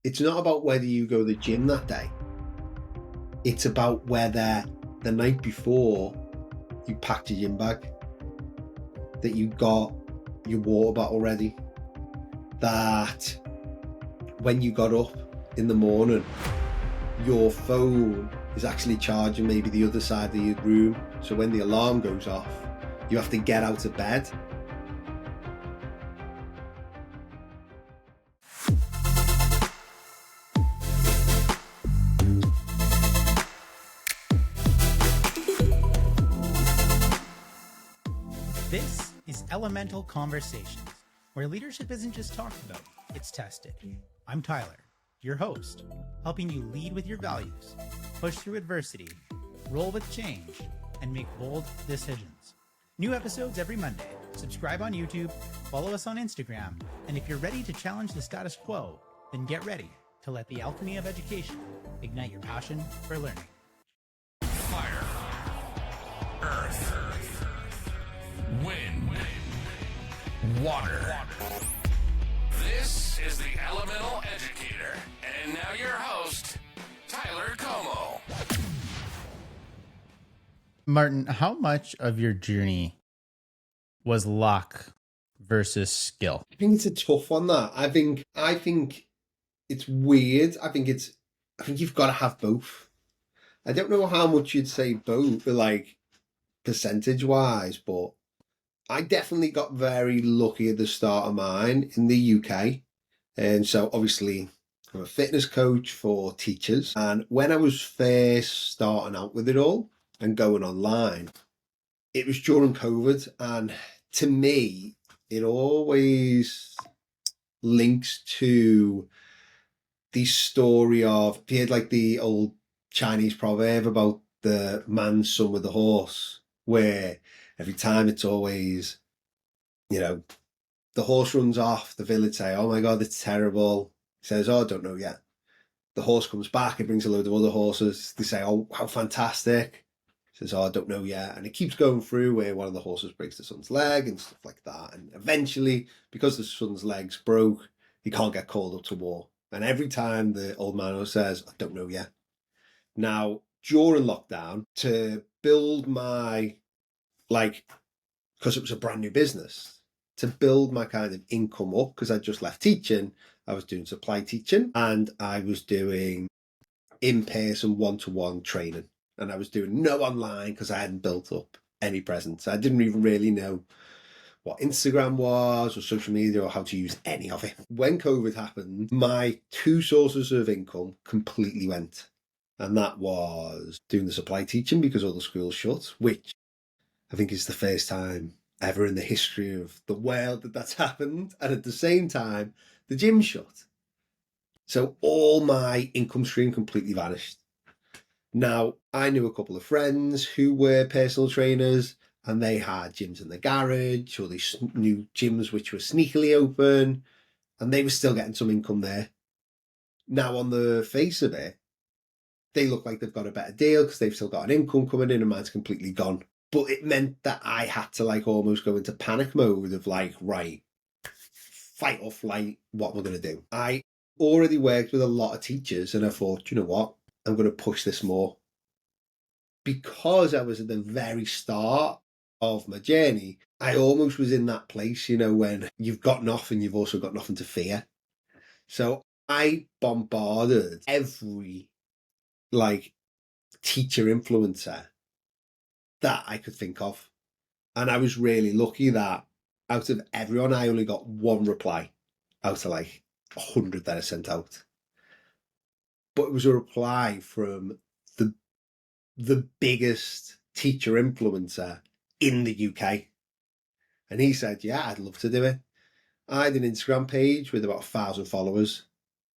it's not about whether you go to the gym that day. It's about whether the night before you packed your gym bag, that you got your water bottle ready, that when you got up in the morning, your phone is actually charging maybe the other side of your room. So when the alarm goes off, you have to get out of bed. This is Elemental Conversations, where leadership isn't just talked about, it's tested. I'm Tyler, your host, helping you lead with your values, push through adversity, roll with change, and make bold decisions. New episodes every Monday. Subscribe on YouTube, follow us on Instagram, and if you're ready to challenge the status quo, then get ready to let the alchemy of education ignite your passion for learning. Fire, earth, wind, water. This is the Elemental Educator. And now your host, Tyler Como. Martin, how much of your journey was luck versus skill? I think it's a tough one, that. I think it's weird. I think you've got to have both. I don't know how much you'd say both, like percentage-wise, but I definitely got very lucky at the start of mine in the UK. And so obviously I'm a fitness coach for teachers. And when I was first starting out with it all and going online, it was during COVID. And to me, it always links to the story of, if you had like the old Chinese proverb about the man's son with the horse, where every time it's always, the horse runs off, the village say, oh my God, it's terrible. He says, oh, I don't know yet. The horse comes back, it brings a load of other horses. They say, oh, how fantastic. He says, oh, I don't know yet. And it keeps going through where one of the horses breaks the son's leg and stuff like that. And eventually, because the son's legs broke, he can't get called up to war. And every time the old man says, I don't know yet. Now, during lockdown, to build my, because it was a brand new business, to build my kind of income up, because I just left teaching, I was doing supply teaching and I was doing in-person one-to-one training. And I was doing no online because I hadn't built up any presence. I didn't even really know what Instagram was or social media or how to use any of it. When COVID happened, my two sources of income completely went. And that was doing the supply teaching because all the schools shut, which I think is the first time ever in the history of the world that that's happened. And at the same time, the gym shut. So all my income stream completely vanished. Now, I knew a couple of friends who were personal trainers and they had gyms in the garage or these new gyms which were sneakily open and they were still getting some income there. Now, on the face of it, they look like they've got a better deal because they've still got an income coming in and mine's completely gone. But it meant that I had to almost go into panic mode of right, fight off what we're going to do. I already worked with a lot of teachers and I thought, you know what, I'm going to push this more. Because I was at the very start of my journey, I almost was in that place, when you've got nothing, you've also got nothing to fear. So I bombarded every teacher influencer that I could think of. And I was really lucky that out of everyone, I only got one reply out of 100 that I sent out. But it was a reply from the biggest teacher influencer in the UK. And he said, yeah, I'd love to do it. I had an Instagram page with about 1,000 followers.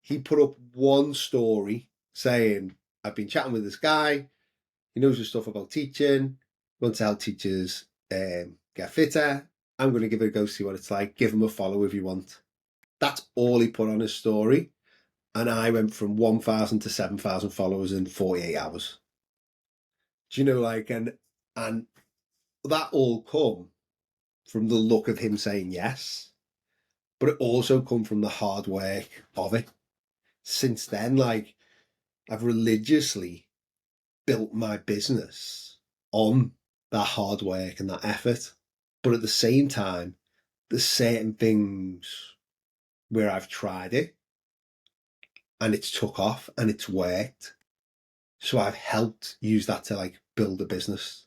He put up one story saying, I've been chatting with this guy. He knows his stuff about teaching. Wants to help teachers get fitter. I'm going to give it a go, see what it's like. Give him a follow if you want. That's all he put on his story. And I went from 1,000 to 7,000 followers in 48 hours. Do you know, and that all come from the look of him saying yes, but it also come from the hard work of it. since then, like, I've religiously built my business on that hard work and that effort. But at the same time, there's certain things where I've tried it and it's took off and it's worked. So I've helped use that to like build a business.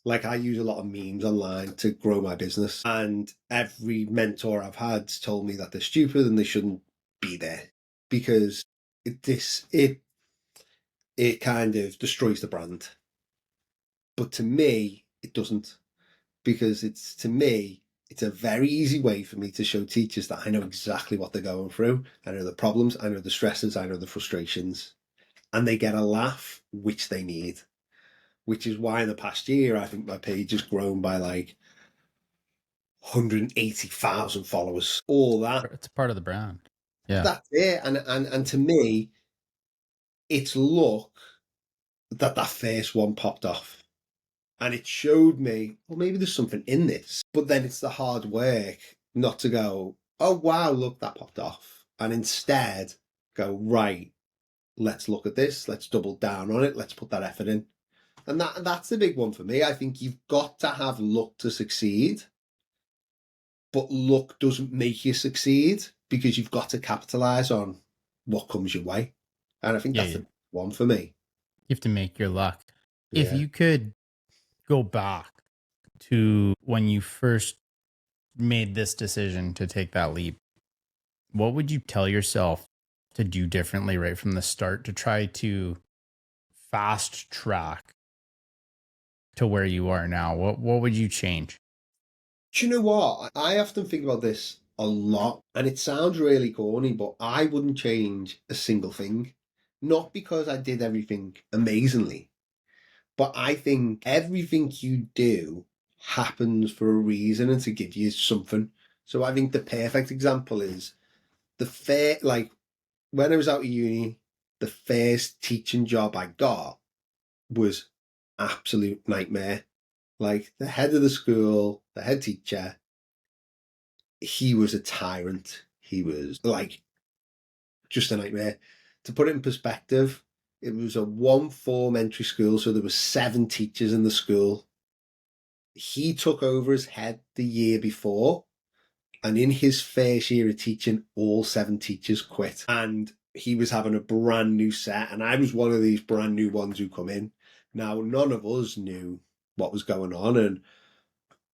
Like I use a lot of memes online to grow my business, and every mentor I've had told me that they're stupid and they shouldn't be there because it kind of destroys the brand. But to me, it doesn't, because to me, it's a very easy way for me to show teachers that I know exactly what they're going through. I know the problems, I know the stresses, I know the frustrations, and they get a laugh, which they need. Which is why in the past year, I think my page has grown by like 180,000 followers. All that. It's a part of the brand. Yeah. That's it. And to me, it's luck that first one popped off. And it showed me, well, maybe there's something in this. But then it's the hard work not to go, oh, wow, look, that popped off. And instead go, right, let's look at this. Let's double down on it. Let's put that effort in. And that's the big one for me. I think you've got to have luck to succeed. But luck doesn't make you succeed, because you've got to capitalize on what comes your way. And I think that's the one for me. You have to make your luck. Yeah. If you could go back to when you first made this decision to take that leap, what would you tell yourself to do differently right from the start to try to fast track to where you are now? What would you change? Do you know what? I often think about this a lot, and it sounds really corny, but I wouldn't change a single thing. Not because I did everything amazingly, but I think everything you do happens for a reason and to give you something. So I think the perfect example is like when I was out of uni, the first teaching job I got was absolute nightmare. Like the head of the school, the head teacher, he was a tyrant. He was like just a nightmare. To put it in perspective, it was a 1-form entry school, so there were 7 teachers in the school. He took over as head the year before, and in his first year of teaching, all 7 teachers quit. And he was having a brand new set, and I was one of these brand new ones who come in. Now, none of us knew what was going on, and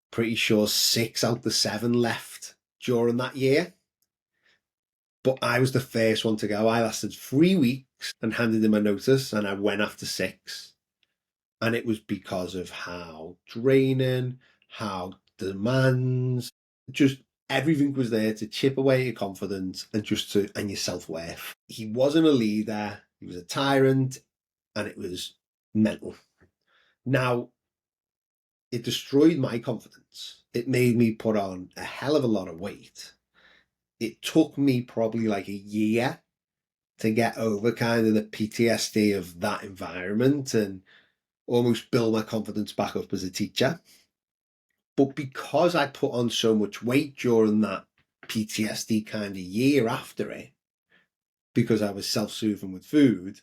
pretty sure 6 out of the 7 left during that year. But I was the first one to go. I lasted 3 weeks and handed in my notice, and I went after 6. And it was because of how draining, how demands, just everything was there to chip away your confidence and and your self-worth. He wasn't a leader, he was a tyrant, and it was mental. Now, it destroyed my confidence. It made me put on a hell of a lot of weight. It took me probably like a year to get over kind of the PTSD of that environment and almost build my confidence back up as a teacher. But because I put on so much weight during that PTSD kind of year after it, because I was self-soothing with food,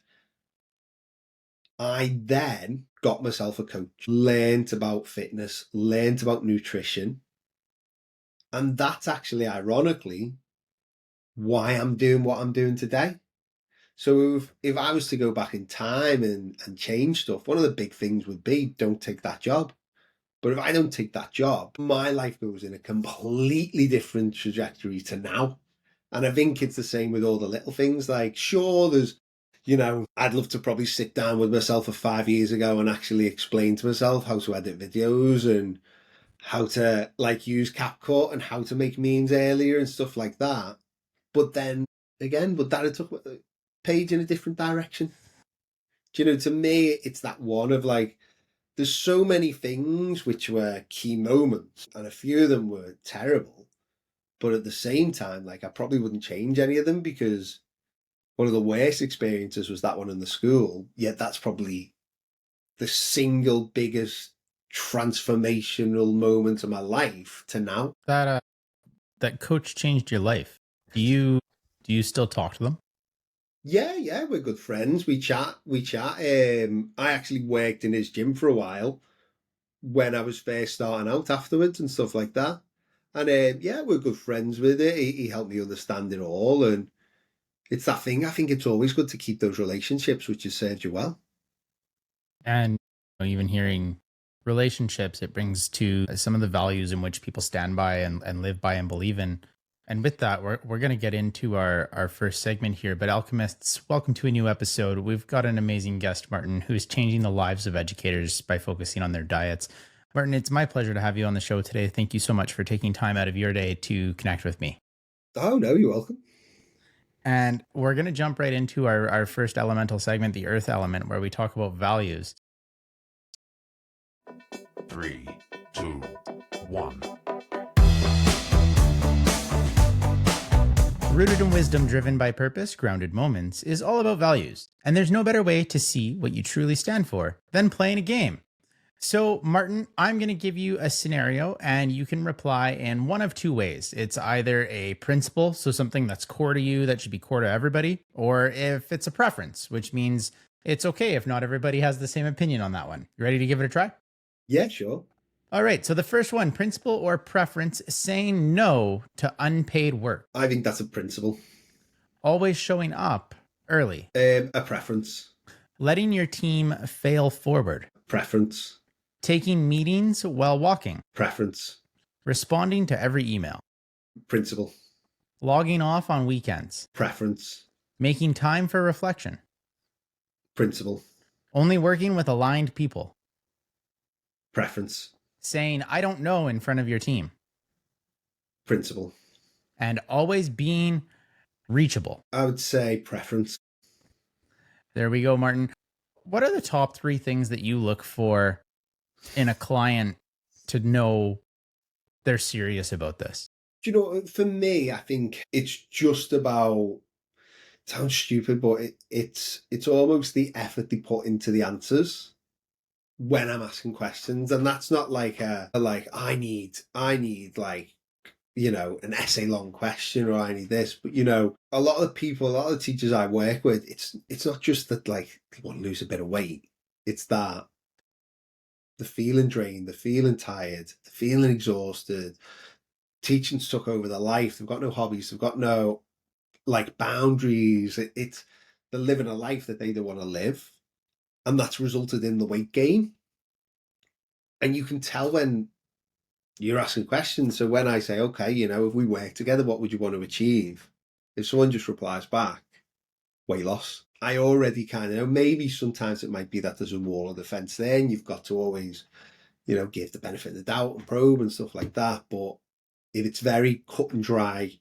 I then got myself a coach, learned about fitness, learned about nutrition. And that's actually, ironically, why I'm doing what I'm doing today. So if I was to go back in time and change stuff, one of the big things would be, don't take that job. But if I don't take that job, my life goes in a completely different trajectory to now. And I think it's the same with all the little things. Like, sure, there's, I'd love to probably sit down with myself 5 years ago and actually explain to myself how to edit videos and how to like use CapCut and how to make memes earlier and stuff like that. But then again, that took the page in a different direction. Do to me, it's that one of like, there's so many things which were key moments, and a few of them were terrible. But at the same time, like I probably wouldn't change any of them, because one of the worst experiences was that one in the school. Yet that's probably the single biggest transformational moment of my life to now. That coach changed your life. Do you still talk to them? Yeah, we're good friends. We chat. I actually worked in his gym for a while when I was first starting out afterwards and stuff like that. And yeah, we're good friends with it. He helped me understand it all. And it's that thing. I think it's always good to keep those relationships which has served you well. And even hearing relationships, it brings to some of the values in which people stand by and live by and believe in. And with that, we're going to get into our first segment here. But alchemists, welcome to a new episode. We've got an amazing guest, Martin, who is changing the lives of educators by focusing on their diets. Martin, it's my pleasure to have you on the show today. Thank you so much for taking time out of your day to connect with me. Oh, no, you're welcome. And we're going to jump right into our first elemental segment, the earth element, where we talk about values. 3, 2, 1. Rooted in wisdom, driven by purpose, grounded moments is all about values. And there's no better way to see what you truly stand for than playing a game. So, Martin, I'm going to give you a scenario and you can reply in one of two ways. It's either a principle, so something that's core to you that should be core to everybody, or if it's a preference, which means it's okay if not everybody has the same opinion on that one. You ready to give it a try? Yeah, sure. All right. So, the first one, principle or preference, saying no to unpaid work, I think that's a principle. always showing up early, A preference. letting your team fail forward, Preference. taking meetings while walking, Preference. responding to every email, Principle. logging off on weekends, Preference. making time for reflection, Principle. only working with aligned people, Preference. saying, I don't know in front of your team, Principle. and always being reachable. I would say preference. There we go, Martin. What are the top 3 things that you look for in a client to know they're serious about this? Do you know, for me, I think it's just about, it sounds stupid, but it's almost the effort they put into the answers when I'm asking questions. And that's not like I need like, an essay long question, or I need this. But a lot of the teachers I work with, it's not just that like they want to lose a bit of weight. It's that they're feeling drained, they're feeling tired, they're feeling exhausted. Teaching's took over their life. They've got no hobbies. They've got no like boundaries. It's they're living a life that they don't want to live, and that's resulted in the weight gain. And you can tell when you're asking questions. So when I say, okay, if we work together, what would you want to achieve? If someone just replies back, weight loss, I already kind of know. Maybe sometimes it might be that there's a wall of defense there, and you've got to always, give the benefit of the doubt and probe and stuff like that. But if it's very cut and dry,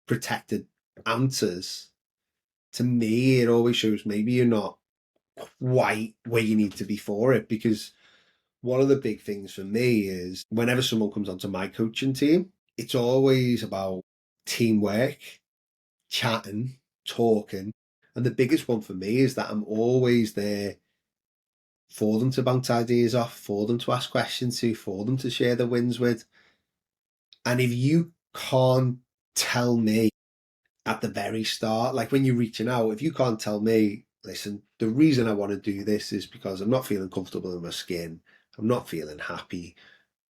protected answers, to me, it always shows maybe you're not quite where you need to be for it. Because one of the big things for me is whenever someone comes onto my coaching team, it's always about teamwork, chatting, talking. And the biggest one for me is that I'm always there for them to bounce ideas off, for them to ask questions to, for them to share their wins with. And if you can't tell me at the very start, like when you're reaching out, if you can't tell me, listen, the reason I want to do this is because I'm not feeling comfortable in my skin, I'm not feeling happy,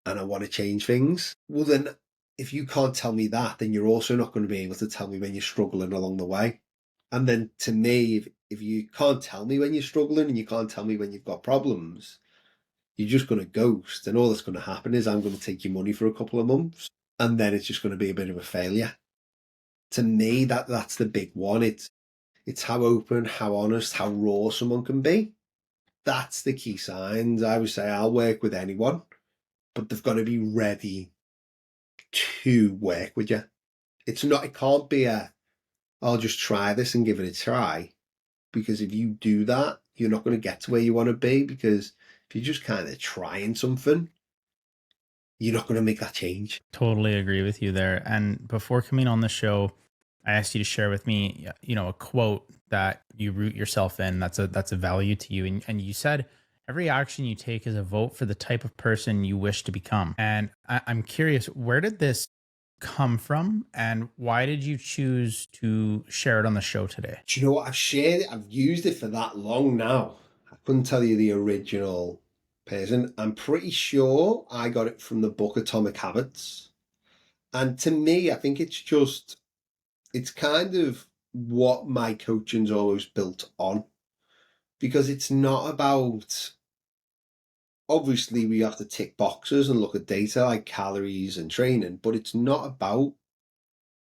and I want to change things. Well, then if you can't tell me that, then you're also not going to be able to tell me when you're struggling along the way. And then to me, if you can't tell me when you're struggling and you can't tell me when you've got problems, you're just going to ghost. And all that's going to happen is I'm going to take your money for a couple of months, and then it's just going to be a bit of a failure. To me, that's the big one. It's how open, how honest, how raw someone can be. That's the key signs. I would say I'll work with anyone, but they've got to be ready to work with you. It can't be I'll just try this and give it a try. Because if you do that, you're not going to get to where you want to be. Because if you're just kind of trying something, you're not going to make that change. Totally agree with you there. And before coming on the show, I asked you to share with me, a quote that you root yourself in. That's a value to you. And you said every action you take is a vote for the type of person you wish to become. And I'm curious, where did this come from, and why did you choose to share it on the show today? Do you know what? I've shared it. I've used it for that long now. I couldn't tell you the original person. I'm pretty sure I got it from the book Atomic Habits. And to me, I think it's kind of what my coaching's always built on, because it's not about, obviously we have to tick boxes and look at data like calories and training, but it's not about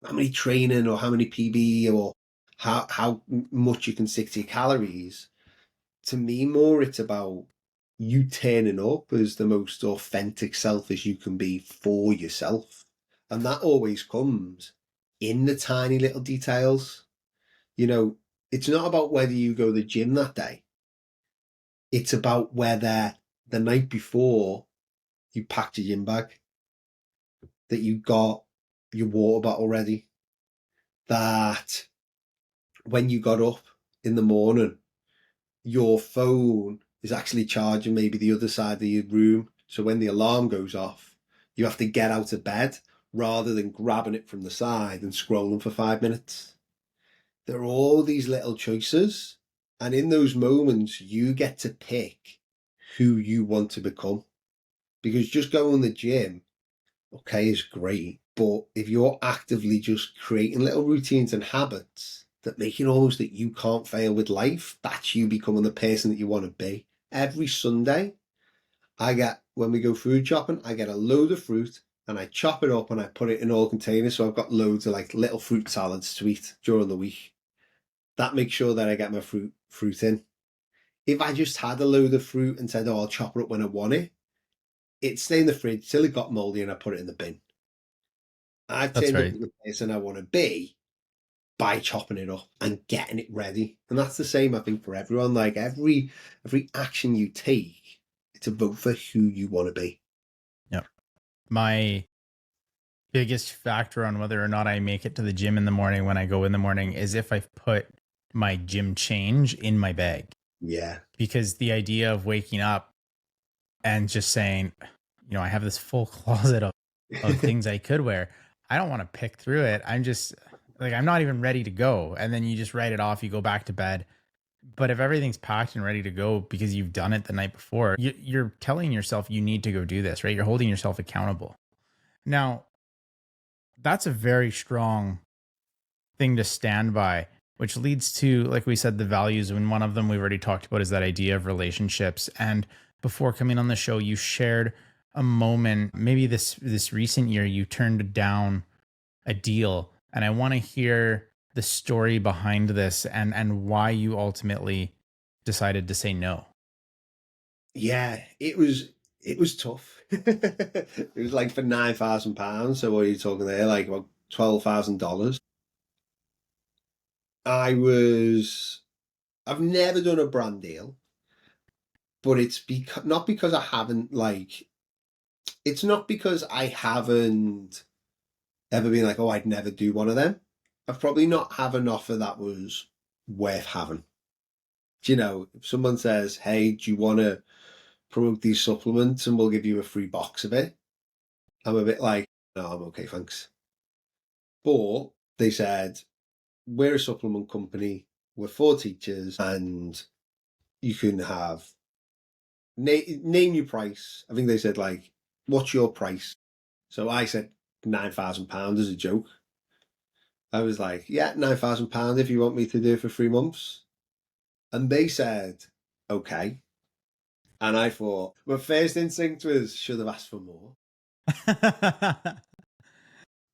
how many training or how many PB or how much you can stick to your calories. To me, more it's about you turning up as the most authentic self as you can be for yourself. And that always comes in the tiny little details. You know, it's not about whether you go to the gym that day. It's about whether the night before you packed your gym bag, that you got your water bottle ready, that when you got up in the morning, your phone is actually charging maybe the other side of your room. So when the alarm goes off, you have to get out of bed rather than grabbing it from the side and scrolling for 5 minutes. There are all these little choices. And in those moments, you get to pick who you want to become. Because just going to the gym, okay, is great. But if you're actively just creating little routines and habits that make it almost that you can't fail with life, that's you becoming the person that you want to be. Every Sunday, when we go food shopping, I get a load of fruit and I chop it up and I put it in all containers. So I've got loads of like little fruit salads to eat during the week. That makes sure that I get my fruit in. If I just had a load of fruit and said, oh, I'll chop it up when I want it, it'd stay in the fridge till it got moldy and I put it in the bin. I've That's turned up right. to the person I want to be by chopping it up and getting it ready. And that's the same, I think, for everyone. Like every action you take, it's a vote for who you want to be. Yep. My biggest factor on whether or not I make it to the gym in the morning when I go in the morning is if I've put my gym change in my bag. Yeah. Because the idea of waking up and just saying, I have this full closet of things I could wear. I don't want to pick through it. I'm just like, I'm not even ready to go. And then you just write it off. You go back to bed. But if everything's packed and ready to go because you've done it the night before, you're telling yourself you need to go do this, right? You're holding yourself accountable. Now, that's a very strong thing to stand by, which leads to, like we said, the values. And one of them we've already talked about is that idea of relationships. And before coming on the show, you shared a moment, maybe this recent year, you turned down a deal. And I want to hear the story behind this and why you ultimately decided to say no. Yeah, it was tough. It was like for £9,000. So what are you talking there? Like about $12,000. I've never done a brand deal, but it's not because I haven't it's not because I haven't ever been like, oh, I'd never do one of them. I've probably not have an offer that was worth having. Do you know, if someone says, hey, do you want to promote these supplements and we'll give you a free box of it, I'm a bit like, no, I'm okay, thanks. But they said, we're a supplement company, we're for teachers, and you can have name your price. I think they said like, what's your price? So I said £9,000 as a joke. I was like, yeah, £9,000 if you want me to do it for 3 months. And they said, okay. And I thought, my first instinct was, should have asked for more.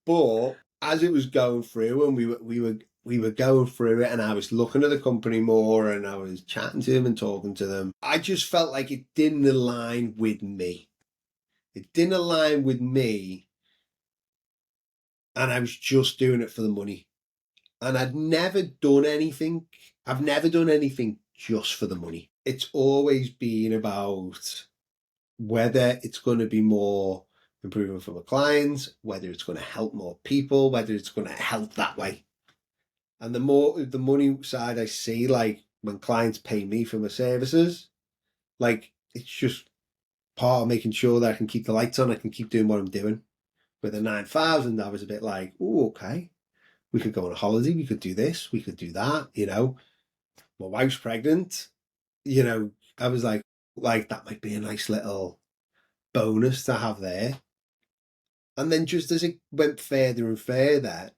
But as it was going through, and we were going through it, and I was looking at the company more, and I was chatting to them and talking to them, I just felt like it didn't align with me. It didn't align with me, and I was just doing it for the money. And I've never done anything just for the money. It's always been about whether it's going to be more improvement for my clients, whether it's going to help more people, whether it's going to help that way. And the more the money side I see, like when clients pay me for my services, like it's just part of making sure that I can keep the lights on, I can keep doing what I'm doing. With a 9,000, I was a bit like, oh, okay. We could go on a holiday. We could do this. We could do that. My wife's pregnant. I was like that might be a nice little bonus to have there. And then just as it went further and further,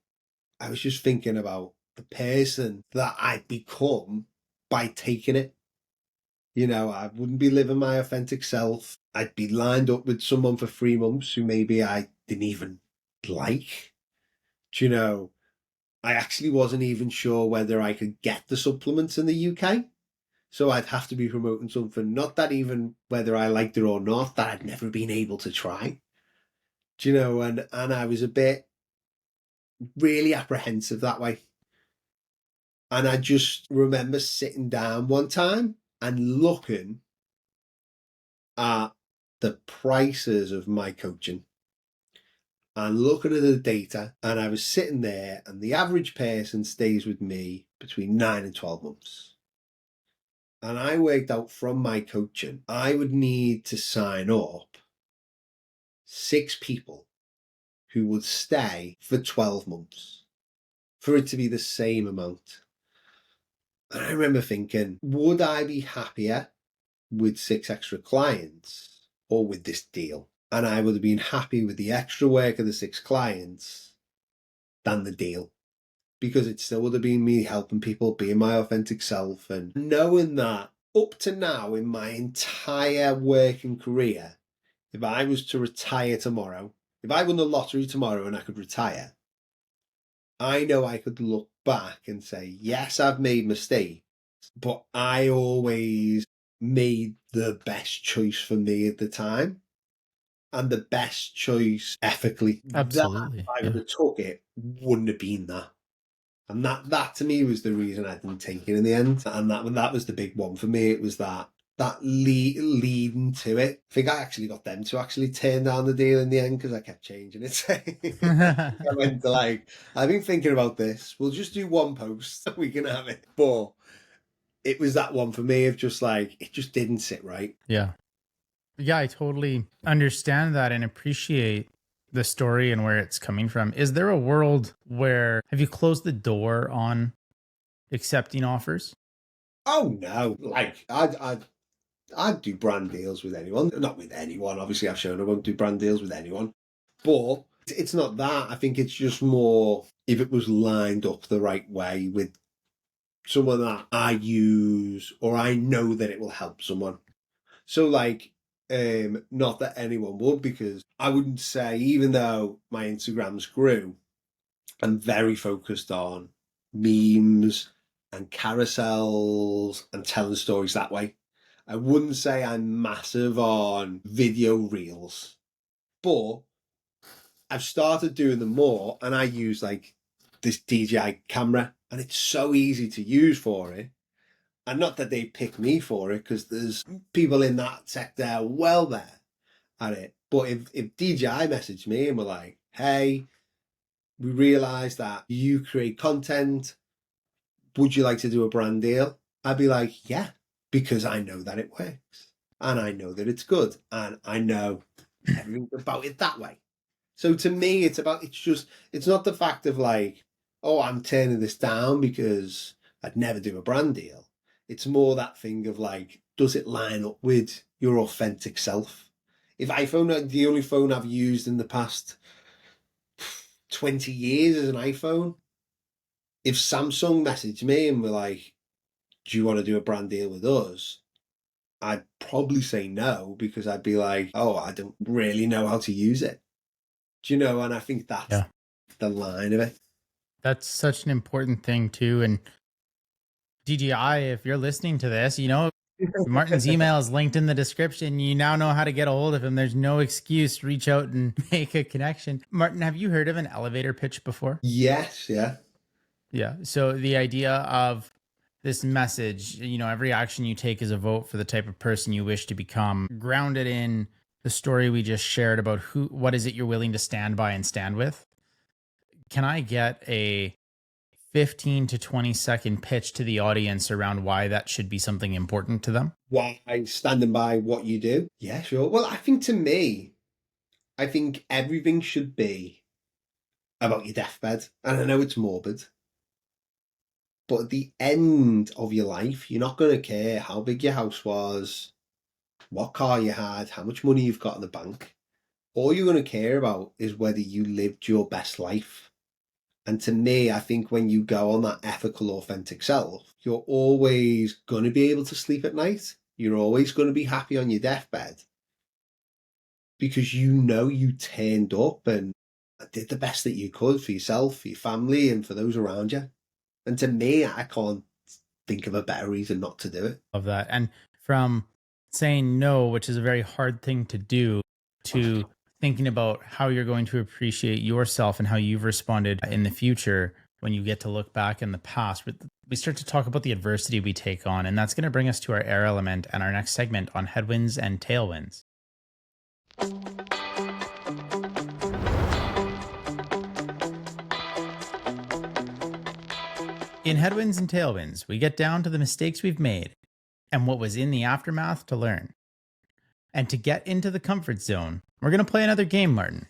I was just thinking about the person that I'd become by taking it. I wouldn't be living my authentic self. I'd be lined up with someone for 3 months who maybe I didn't even like. I actually wasn't even sure whether I could get the supplements in the UK. So I'd have to be promoting something, not that even whether I liked it or not, that I'd never been able to try. And I was a bit really apprehensive that way. And I just remember sitting down one time and looking at the prices of my coaching and looking at the data. And I was sitting there, and the average person stays with me between 9 and 12 months. And I worked out from my coaching, I would need to sign up 6 people who would stay for 12 months for it to be the same amount. And I remember thinking, would I be happier with 6 extra clients or with this deal? And I would have been happy with the extra work of the 6 clients than the deal, because it still would have been me helping people, being my authentic self, and knowing that up to now in my entire working career, if I was to retire tomorrow, if I won the lottery tomorrow and I could retire, I know I could look back and say, yes, I've made mistakes, but I always made the best choice for me at the time, and the best choice ethically. Absolutely. That, if I would have took it, wouldn't have been that. And that to me was the reason I didn't take it in the end. And that was the big one for me. It was that leading to it. I think I actually got them to actually turn down the deal in the end, because I kept changing it. I went to I've been thinking about this. We'll just do one post. We can have it. But it was that one for me of just it just didn't sit right. Yeah. Yeah, I totally understand that and appreciate the story and where it's coming from. Is there a world where have you closed the door on accepting offers? Oh no. I'd do brand deals with anyone. Not with anyone. Obviously, I've shown I won't do brand deals with anyone. But it's not that. I think it's just more if it was lined up the right way with someone that I use or I know that it will help someone. So not that anyone would, because I wouldn't say, even though my Instagrams grew, I'm very focused on memes and carousels and telling stories that way. I wouldn't say I'm massive on video reels, but I've started doing them more, and I use this DJI camera, and it's so easy to use for it. And not that they pick me for it, because there's people in that sector well there at it. But if DJI messaged me and were like, hey, we realise that you create content, would you like to do a brand deal? I'd be like, yeah, because I know that it works. And I know that it's good. And I know everything about it that way. So to me, it's not the fact of oh, I'm turning this down because I'd never do a brand deal. It's more that thing of does it line up with your authentic self? If iPhone, the only phone I've used in the past 20 years is an iPhone. If Samsung messaged me and were like, do you want to do a brand deal with us? I'd probably say no, because I'd be like, oh, I don't really know how to use it. And I think that's the line of it. That's such an important thing too. And DJI, if you're listening to this, Martin's email is linked in the description. You now know how to get a hold of him. There's no excuse. Reach out and make a connection. Martin, have you heard of an elevator pitch before? Yes, yeah. Yeah. So the idea of this message, every action you take is a vote for the type of person you wish to become, grounded in the story we just shared about what is it you're willing to stand by and stand with. Can I get a 15 to 20-second pitch to the audience around why that should be something important to them? Why standing by what you do? Yeah, sure. Well, I think to me, I think everything should be about your deathbed. And I know it's morbid, but at the end of your life, you're not going to care how big your house was, what car you had, how much money you've got in the bank. All you're going to care about is whether you lived your best life. And to me, I think when you go on that ethical, authentic self, you're always going to be able to sleep at night. You're always going to be happy on your deathbed because you know you turned up and did the best that you could for yourself, for your family, and for those around you. And to me, I can't think of a better reason not to do it. Of that. And from saying no, which is a very hard thing to do, to thinking about how you're going to appreciate yourself and how you've responded in the future when you get to look back in the past. We start to talk about the adversity we take on, and that's going to bring us to our air element and our next segment on headwinds and tailwinds. In headwinds and tailwinds, we get down to the mistakes we've made and what was in the aftermath to learn. And to get into the comfort zone, we're going to play another game, Martin.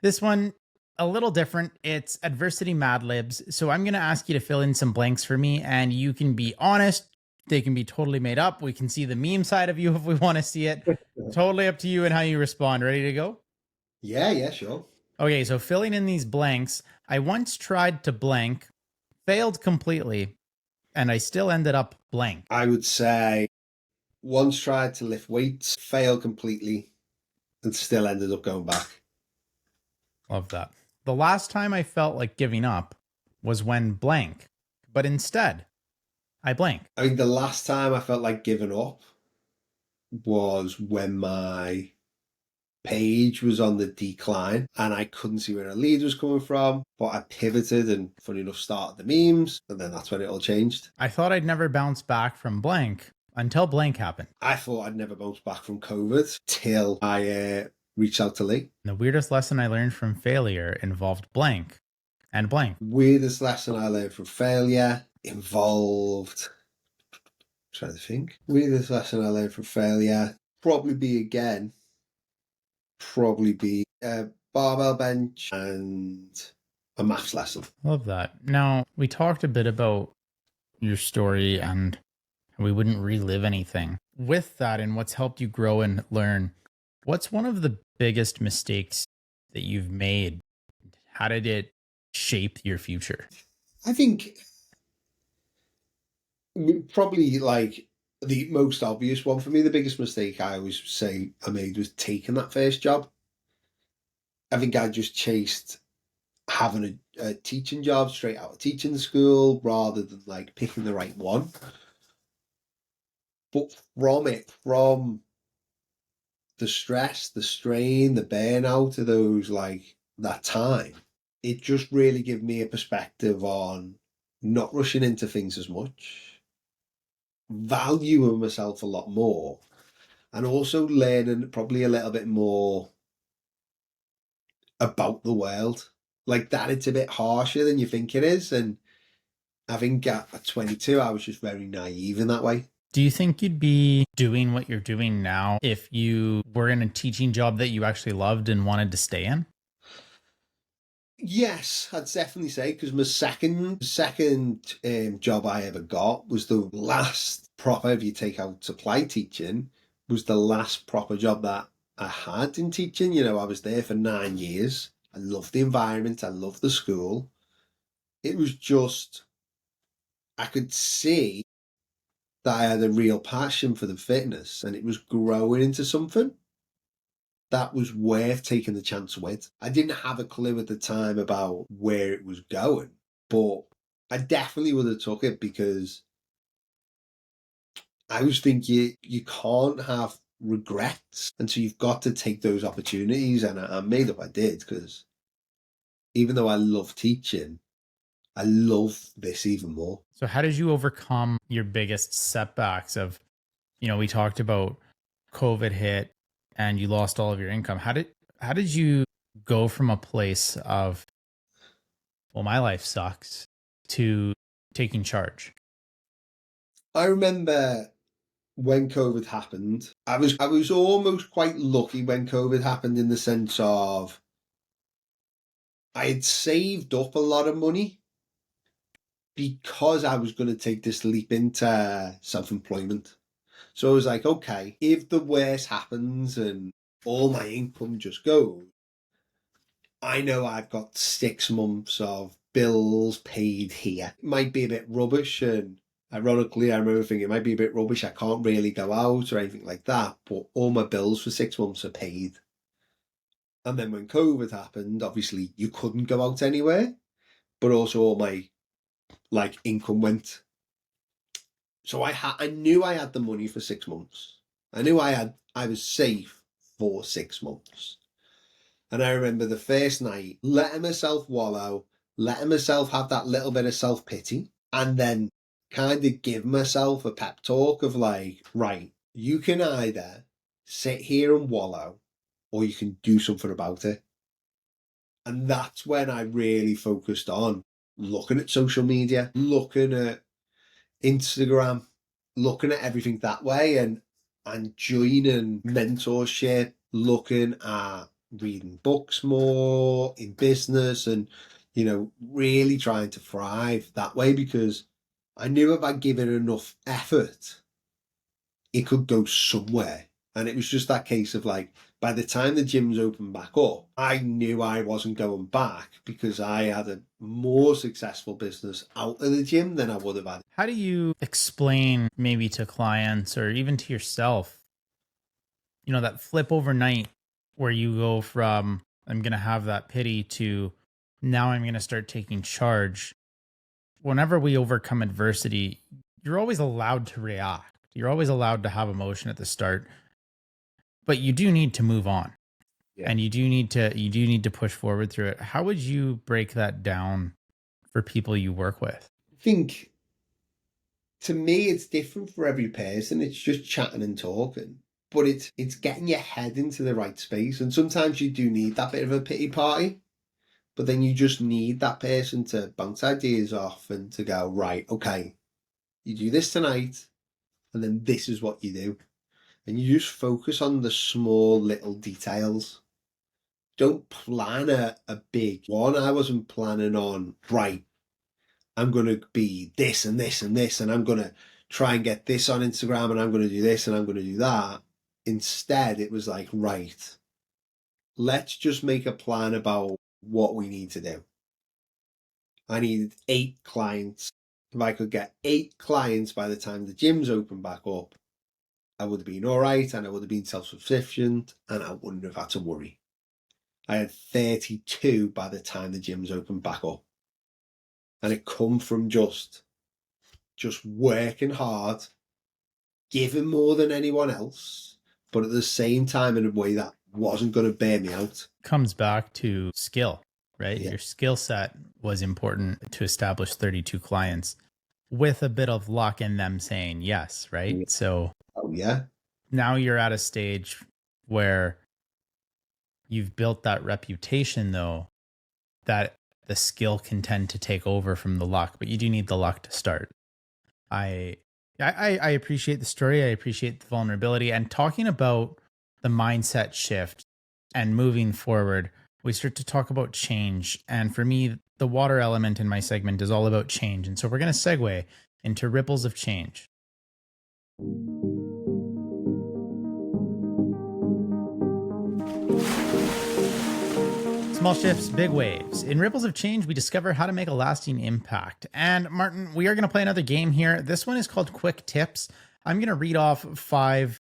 This one, a little different. It's Adversity Mad Libs. So I'm going to ask you to fill in some blanks for me, and you can be honest. They can be totally made up. We can see the meme side of you if we want to see it. Totally up to you and how you respond. Ready to go? Yeah, sure. Okay, so filling in these blanks, I once tried to blank, failed completely, and I still ended up blank. I would say once tried to lift weights, failed completely, and still ended up going back. Love that. The last time I felt like giving up was when blank, but instead I blank. I mean, the last time I felt like giving up was when my page was on the decline and I couldn't see where a lead was coming from, but I pivoted and funny enough started the memes, and then that's when it all changed. I thought I'd never bounce back from blank until blank happened. I thought I'd never bounce back from COVID till I reached out to Lee. The weirdest lesson I learned from failure involved blank and blank. Weirdest lesson I learned from failure involved, I'm trying to think. Weirdest lesson I learned from failure probably be barbell bench and a maths lesson. Love that. Now, we talked a bit about your story and we wouldn't relive anything. With that and what's helped you grow and learn, what's one of the biggest mistakes that you've made? How did it shape your future? I think probably like the most obvious one for me, the biggest mistake I always say I made was taking that first job. I think I just chased having a teaching job straight out of teaching school rather than like picking the right one. But from the stress, the strain, the burnout of those, like that time, it just really gave me a perspective on not rushing into things as much, valuing myself a lot more, and also learning probably a little bit more about the world. Like that, it's a bit harsher than you think it is. And I think at 22, I was just very naive in that way. Do you think you'd be doing what you're doing now if you were in a teaching job that you actually loved and wanted to stay in? Yes, I'd definitely say, because my second job I ever got was the last proper, if you take out supply teaching, was the last proper job that I had in teaching. You know, I was there for 9 years. I loved the environment. I loved the school. It was just, I could see that I had a real passion for the fitness and it was growing into something that was worth taking the chance with. I didn't have a clue at the time about where it was going, but I definitely would have took it because I was thinking you can't have regrets. And so you've got to take those opportunities. And I made up I did, because even though I love teaching, I love this even more. So how did you overcome your biggest setbacks of, we talked about COVID hit and you lost all of your income. How did you go from a place of, well, my life sucks, to taking charge? I remember when COVID happened, I was almost quite lucky when COVID happened in the sense of I had saved up a lot of money because I was going to take this leap into self-employment. So I was like, okay, if the worst happens and all my income just goes, I know I've got 6 months of bills paid here. It might be a bit rubbish, and ironically, I remember thinking it might be a bit rubbish. I can't really go out or anything like that, but all my bills for 6 months are paid. And then when COVID happened, obviously you couldn't go out anywhere, but also all my income went. So I knew I had the money for 6 months. I knew I was safe for 6 months. And I remember the first night letting myself wallow, letting myself have that little bit of self pity, and then kind of give myself a pep talk of like, right, you can either sit here and wallow or you can do something about it. And that's when I really focused on looking at social media, looking at Instagram, looking at everything that way, and joining mentorship, looking at reading books more in business, and really trying to thrive that way, because I knew if I give it enough effort, it could go somewhere. And it was just that case of like, by the time the gyms opened back up, I knew I wasn't going back because I had a more successful business out of the gym than I would have had. How do you explain maybe to clients or even to yourself, that flip overnight where you go from, I'm going to have that pity to now I'm going to start taking charge? Whenever we overcome adversity, you're always allowed to react. You're always allowed to have emotion at the start, but you do need to move on. Yeah. And you do need to push forward through it. How would you break that down for people you work with? I think, to me, it's different for every person. It's just chatting and talking, but it's getting your head into the right space. And sometimes you do need that bit of a pity party, but then you just need that person to bounce ideas off and to go, right, okay, you do this tonight, and then this is what you do. And you just focus on the small little details. Don't plan a big one. I wasn't planning on, right, I'm going to be this and this and this, and I'm going to try and get this on Instagram, and I'm going to do this and I'm going to do that. Instead, it was like, right, let's just make a plan about what we need to do. I needed 8 clients. If I could get 8 clients by the time the gyms open back up, I would have been all right, and I would have been self-sufficient, and I wouldn't have had to worry. I had 32 by the time the gyms opened back up. And it come from just working hard, giving more than anyone else, but at the same time in a way that wasn't going to bear me out. Comes back to skill, right? Yeah. Your skill set was important to establish 32 clients with a bit of luck in them saying yes, right? Yeah. So Oh, yeah. now you're at a stage where you've built that reputation, though, that the skill can tend to take over from the luck, but you do need the luck to start. I appreciate the story. I appreciate the vulnerability, and talking about the mindset shift and moving forward. We start to talk about change. And for me, the water element in my segment is all about change. And so we're going to segue into ripples of change. Small shifts, big waves. In Ripples of Change, we discover how to make a lasting impact. And Martin, we are going to play another game here. This one is called Quick Tips. I'm going to read off 5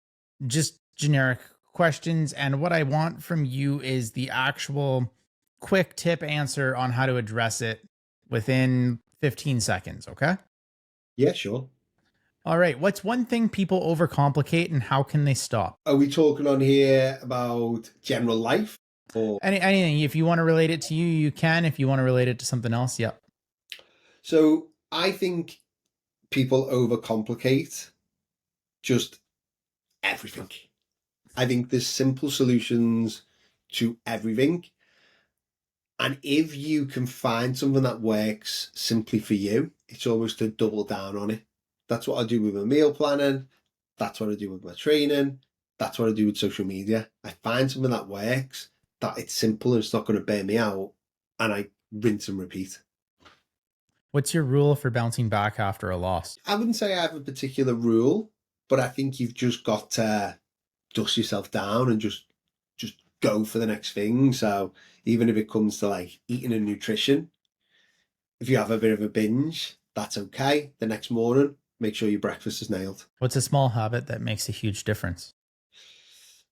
just generic questions. And what I want from you is the actual quick tip answer on how to address it within 15 seconds. Okay? Yeah, sure. All right. What's one thing people overcomplicate and how can they stop? Are we talking on here about general life? Or Anything. If you want to relate it to you, you can. If you want to relate it to something else, yep. So I think people overcomplicate just everything. I think there's simple solutions to everything. And if you can find something that works simply for you, it's almost to double down on it. That's what I do with my meal planning. That's what I do with my training. That's what I do with social media. I find something that works, that it's simple and it's not going to burn me out, and I rinse and repeat. What's your rule for bouncing back after a loss? I wouldn't say I have a particular rule, but I think you've just got to dust yourself down and just go for the next thing. So even if it comes to like eating and nutrition, if you have a bit of a binge, that's okay. The next morning, make sure your breakfast is nailed. What's a small habit that makes a huge difference?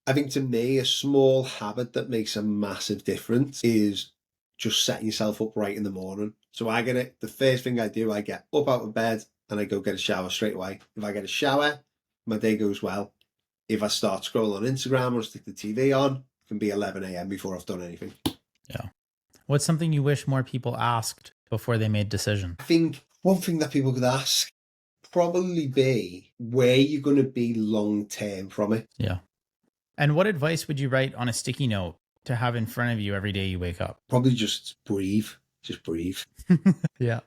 I think to me, a small habit that makes a massive difference is just setting yourself up right in the morning. So I get it. The first thing I do, I get up out of bed and I go get a shower straight away. If I get a shower, my day goes well. If I start scrolling on Instagram or stick the TV on, it can be 11 a.m. before I've done anything. Yeah. What's something you wish more people asked before they made decisions? I think one thing that people could ask probably be where you're going to be long term from it. Yeah. And what advice would you write on a sticky note to have in front of you every day you wake up? Probably just breathe. Just breathe. Yeah.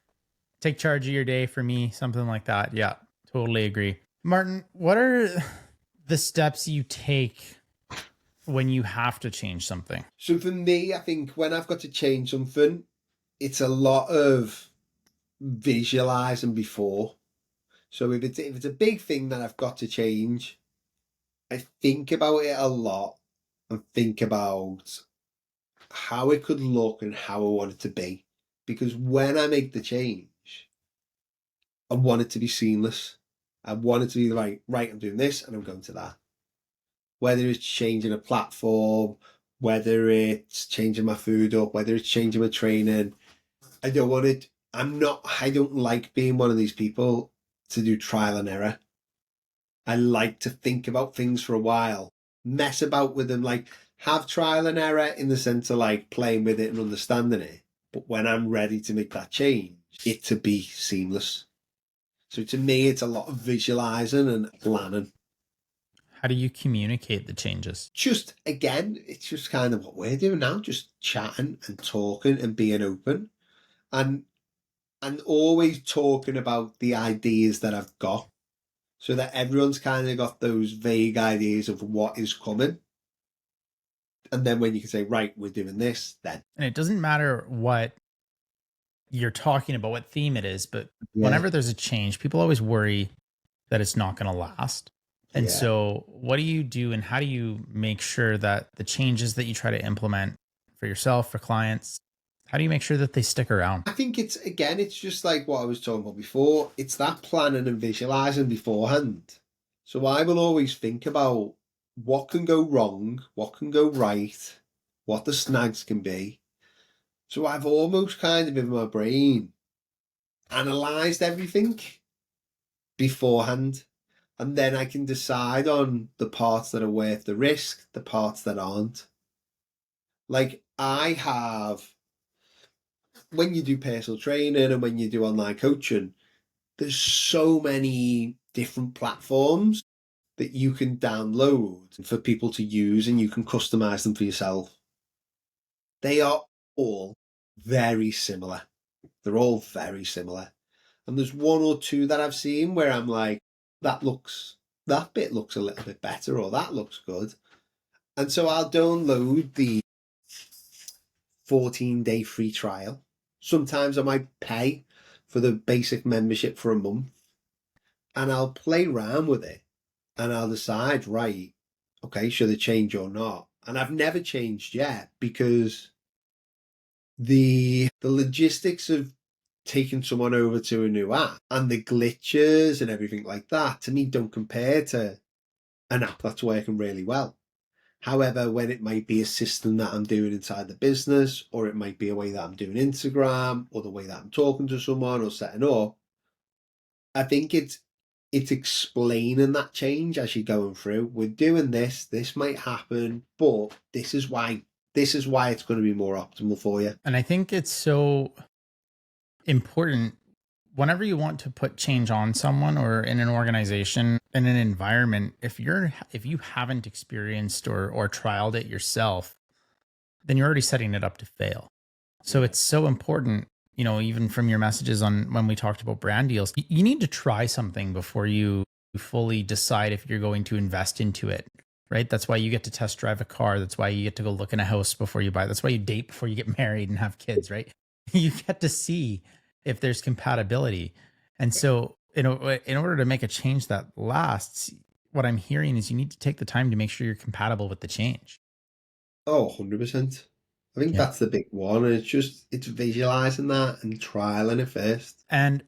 Take charge of your day for me, something like that. Yeah, totally agree. Martin, what are the steps you take when you have to change something? So for me, I think when I've got to change something, it's a lot of visualizing before. So if it's a big thing that I've got to change, I think about it a lot and think about how it could look and how I want it to be. Because when I make the change, I want it to be seamless. I want it to be right, I'm doing this and I'm going to that. Whether it's changing a platform, whether it's changing my food up, whether it's changing my training, I don't want it. I don't like being one of these people to do trial and error. I like to think about things for a while, mess about with them, like have trial and error in the sense of like playing with it and understanding it. But when I'm ready to make that change, it to be seamless. So to me, it's a lot of visualizing and planning. How do you communicate the changes? Just again, it's just kind of what we're doing now, just chatting and talking and being open and always talking about the ideas that I've got so that everyone's kind of got those vague ideas of what is coming. And then when you can say, right, we're doing this, then. And it doesn't matter what you're talking about, what theme it is, but whenever there's a change, people always worry that it's not going to last. And so what do you do and how do you make sure that the changes that you try to implement for yourself, for clients, how do you make sure that they stick around? I think it's just like what I was talking about before. It's that planning and visualizing beforehand. So I will always think about what can go wrong, what can go right, what the snags can be. So I've almost kind of in my brain analysed everything beforehand. And then I can decide on the parts that are worth the risk, the parts that aren't. Like when you do personal training and when you do online coaching, there's so many different platforms that you can download for people to use and you can customize them for yourself. They are all very similar. They're all very similar. And there's one or two that I've seen where I'm like, that bit looks a little bit better, or that looks good. And so I'll download the 14-day free trial. Sometimes I might pay for the basic membership for a month and I'll play around with it and I'll decide, right, okay, should I change or not? And I've never changed yet because the logistics of taking someone over to a new app and the glitches and everything like that, to me, don't compare to an app that's working really well. However, when it might be a system that I'm doing inside the business, or it might be a way that I'm doing Instagram, or the way that I'm talking to someone or setting up, I think it's explaining that change as you're going through. We're doing this might happen, but this is why it's going to be more optimal for you. And I think it's so important whenever you want to put change on someone or in an organization, in an environment, if you haven't experienced or trialed it yourself, then you're already setting it up to fail. So it's so important, even from your messages on when we talked about brand deals, you need to try something before you fully decide if you're going to invest into it. right? That's why you get to test drive a car. That's why you get to go look in a house before you buy. That's why you date before you get married and have kids, right? You get to see if there's compatibility. And so, in order to make a change that lasts, what I'm hearing is you need to take the time to make sure you're compatible with the change. Oh, 100%. I think Yeah. that's the big one. And it's visualizing that and trialing it first. And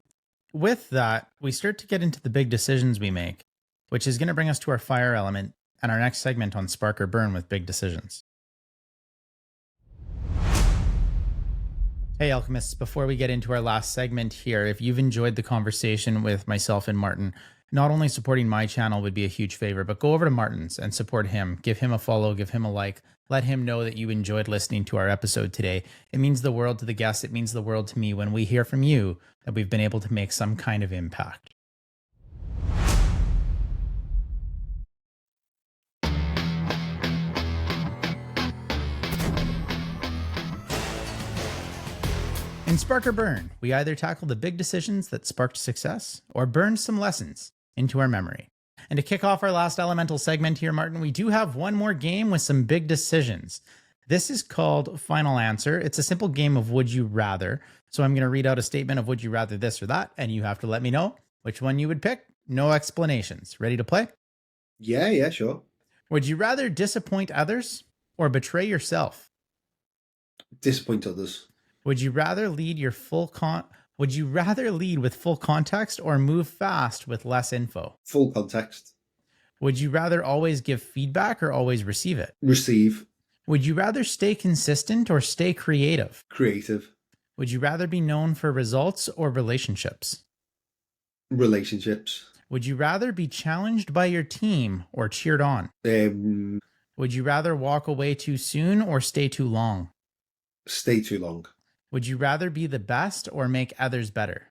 with that, we start to get into the big decisions we make, which is going to bring us to our fire element and our next segment on Spark or Burn with big decisions. Hey, Alchemists, before we get into our last segment here, if you've enjoyed the conversation with myself and Martin, not only supporting my channel would be a huge favor, but go over to Martin's and support him. Give him a follow, give him a like. Let him know that you enjoyed listening to our episode today. It means the world to the guests. It means the world to me when we hear from you that we've been able to make some kind of impact. In Spark or Burn, we either tackle the big decisions that sparked success or burn some lessons into our memory. And to kick off our last elemental segment here, Martin, we do have one more game with some big decisions. This is called Final Answer. It's a simple game of would you rather. So I'm going to read out a statement of would you rather this or that, and you have to let me know which one you would pick. No explanations. Ready to play? Yeah, sure. Would you rather disappoint others or betray yourself? Disappoint others. Would you rather lead with full context or move fast with less info? Full context. Would you rather always give feedback or always receive it? Receive. Would you rather stay consistent or stay creative? Creative. Would you rather be known for results or relationships? Relationships. Would you rather be challenged by your team or cheered on? Would you rather walk away too soon or stay too long? Stay too long. Would you rather be the best or make others better?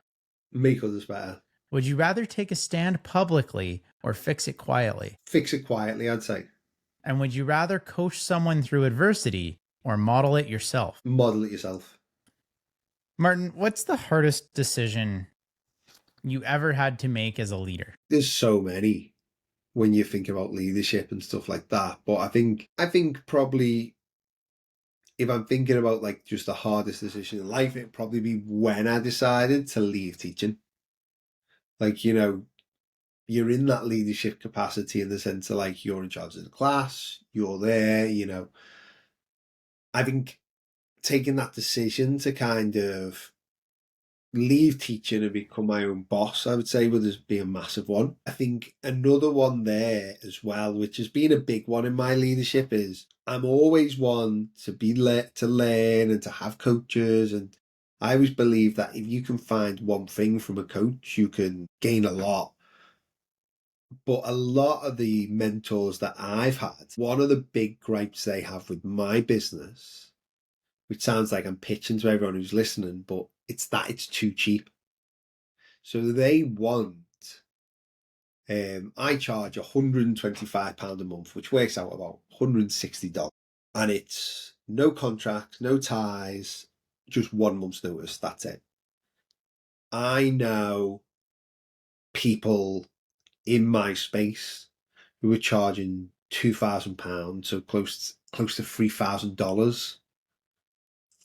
Make others better. Would you rather take a stand publicly or fix it quietly? Fix it quietly, I'd say. And would you rather coach someone through adversity or model it yourself? Model it yourself. Martin, what's the hardest decision you ever had to make as a leader? There's so many when you think about leadership and stuff like that. But I think probably if I'm thinking about like just the hardest decision in life, it'd probably be when I decided to leave teaching. Like, you're in that leadership capacity in the sense of like you're in charge of the class, you're there, I think taking that decision to kind of leave teaching and become my own boss, I would say, would be a massive one. I think another one there as well, which has been a big one in my leadership, is I'm always one to to learn and to have coaches. And I always believe that if you can find one thing from a coach, you can gain a lot. But a lot of the mentors that I've had, one of the big gripes they have with my business, which sounds like I'm pitching to everyone who's listening, but it's that it's too cheap. So they want, I charge £125 a month, which works out about $160. And it's no contracts, no ties, just 1 month's notice. That's it. I know people in my space who are charging £2,000, so close to $3,000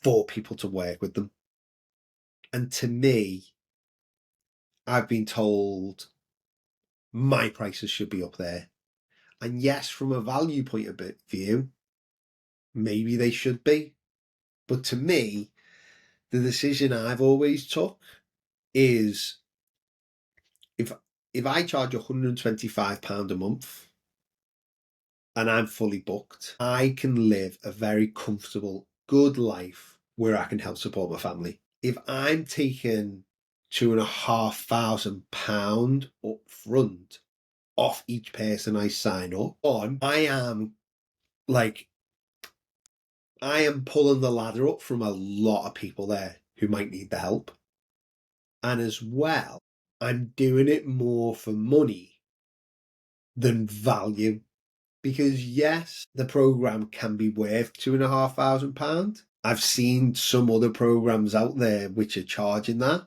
for people to work with them. And to me, I've been told my prices should be up there. And yes, from a value point of view, maybe they should be. But to me, the decision I've always took is if I charge £125 a month and I'm fully booked, I can live a very comfortable, good life where I can help support my family. If I'm taking £2,500 up front off each person I sign up on, I am pulling the ladder up from a lot of people there who might need the help. And as well, I'm doing it more for money than value. Because yes, the program can be worth £2,500. I've seen some other programs out there which are charging that,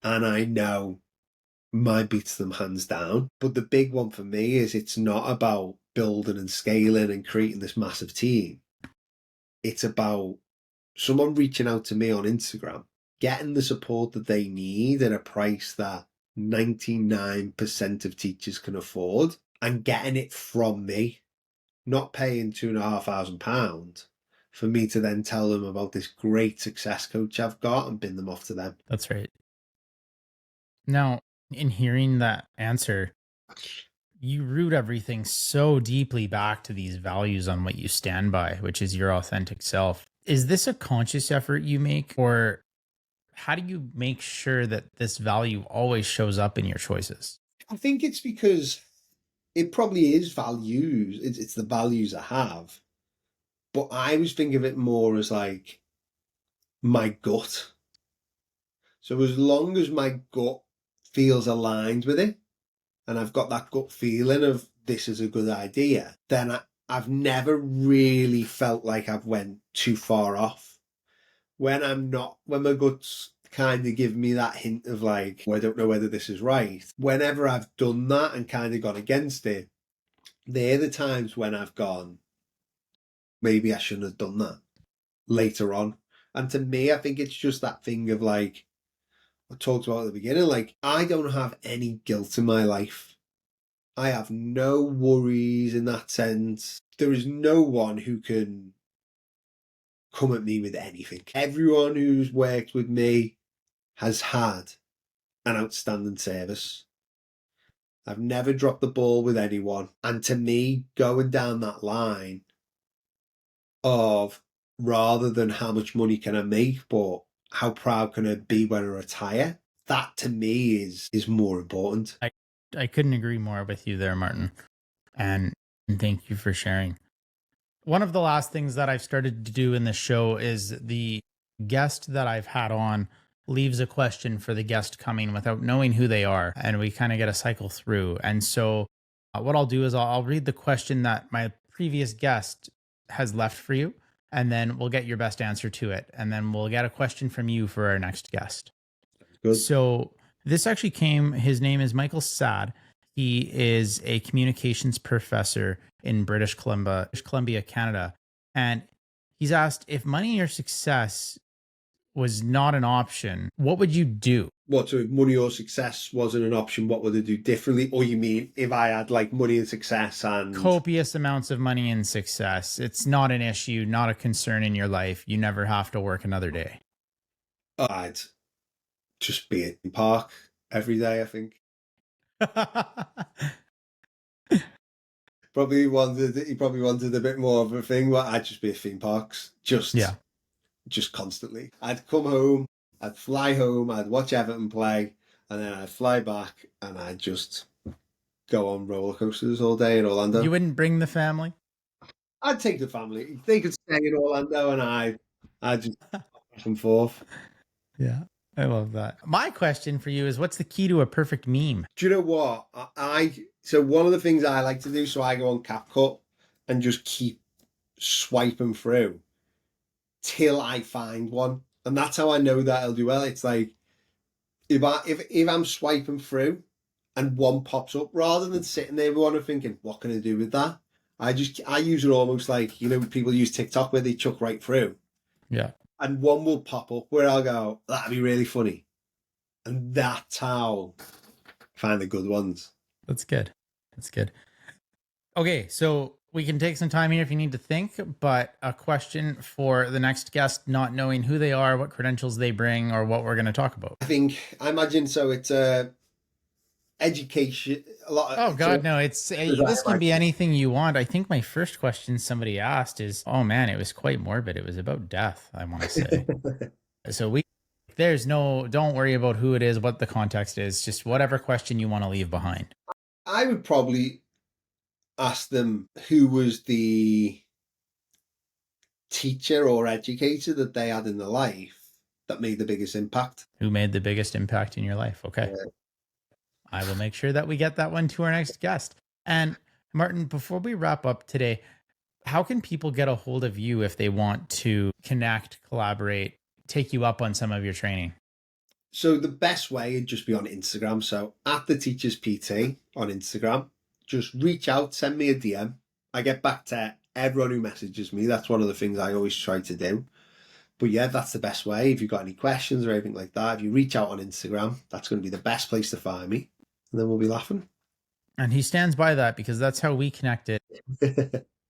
and I know mine beats them hands down. But the big one for me is it's not about building and scaling and creating this massive team. It's about someone reaching out to me on Instagram, getting the support that they need at a price that 99% of teachers can afford, and getting it from me, not paying £2,500 for me to then tell them about this great success coach I've got and bin them off to them. That's right. Now, in hearing that answer, you root everything so deeply back to these values on what you stand by, which is your authentic self. Is this a conscious effort you make, or how do you make sure that this value always shows up in your choices? I think it's because it probably is values. It's the values I have. But I always think of it more as like my gut. So as long as my gut feels aligned with it, and I've got that gut feeling of this is a good idea, then I've never really felt like I've went too far off. When my gut's kind of give me that hint of like, well, I don't know whether this is right. Whenever I've done that and kind of gone against it, they're the times when I've gone, maybe I shouldn't have done that later on. And to me, I think it's just that thing of like, I talked about at the beginning, like, I don't have any guilt in my life. I have no worries in that sense. There is no one who can come at me with anything. Everyone who's worked with me has had an outstanding service. I've never dropped the ball with anyone. And to me, going down that line of rather than how much money can I make, but how proud can I be when I retire, that to me is more important. I couldn't agree more with you there, Martin. And thank you for sharing. One of the last things that I've started to do in this show is the guest that I've had on leaves a question for the guest coming without knowing who they are. And we kind of get a cycle through. And so what I'll do is I'll read the question that my previous guest has left for you, and then we'll get your best answer to it. And then we'll get a question from you for our next guest. Good. So this actually his name is Michael Sad. He is a communications professor in British Columbia, Canada. And he's asked, if money or success was not an option, what would you do? What, so if money or success wasn't an option, what would I do differently? Or you mean if I had like money and success and... Copious amounts of money and success. It's not an issue, not a concern in your life. You never have to work another day. I'd just be in the park every day, I think. He probably wanted a bit more of a thing, but I'd just be at theme parks. Just constantly. I'd come home, I'd fly home, I'd watch Everton play, and then I'd fly back and I'd just go on roller coasters all day in Orlando. You wouldn't bring the family? I'd take the family. They could stay in Orlando and I'd just back and forth. Yeah. I love that. My question for you is, what's the key to a perfect meme? Do you know what? So one of the things I like to do, so I go on CapCut and just keep swiping through till I find one. And that's how I know that I'll do well. It's like, if I'm swiping through and one pops up, rather than sitting there with one and thinking, what can I do with that? I use it almost like, you know, people use TikTok where they chuck right through. Yeah. And one will pop up where I'll go, that'd be really funny. And that's how I find the good ones. That's good. That's good. Okay, so we can take some time here if you need to think, but a question for the next guest, not knowing who they are, what credentials they bring, or what we're going to talk about. I imagine so. It's education. A lot. Oh God, no! This can be anything you want. I think my first question somebody asked is, "Oh man, it was quite morbid. It was about death." I want to say. So don't worry about who it is, what the context is. Just whatever question you want to leave behind. I would probably ask them who was the teacher or educator that they had in their life that made the biggest impact. Who made the biggest impact in your life? Okay. Yeah. I will make sure that we get that one to our next guest. And Martin, before we wrap up today, how can people get a hold of you if they want to connect, collaborate, take you up on some of your training? So the best way would just be on Instagram. So at the Teachers PT on Instagram, just reach out, send me a DM. I get back to everyone who messages me. That's one of the things I always try to do. But yeah, that's the best way. If you've got any questions or anything like that, if you reach out on Instagram, that's going to be the best place to find me. And then we'll be laughing. And he stands by that because that's how we connected.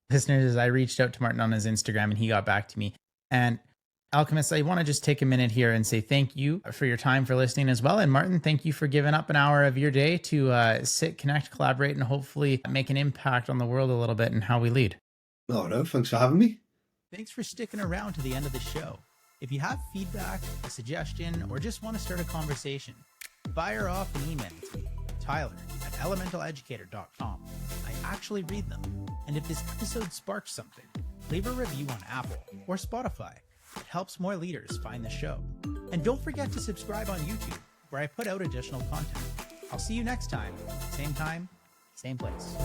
Listeners, I reached out to Martin on his Instagram and he got back to me. And Alchemists, I want to just take a minute here and say thank you for your time, for listening as well. And Martin, thank you for giving up an hour of your day to sit, connect, collaborate, and hopefully make an impact on the world a little bit and how we lead. Oh, no, thanks for having me. Thanks for sticking around to the end of the show. If you have feedback, a suggestion, or just want to start a conversation, fire off an email to me, Tyler@elementaleducator.com. I actually read them. And if this episode sparks something, leave a review on Apple or Spotify. It helps more leaders find the show. And don't forget to subscribe on YouTube, where I put out additional content. I'll see you next time, same same place.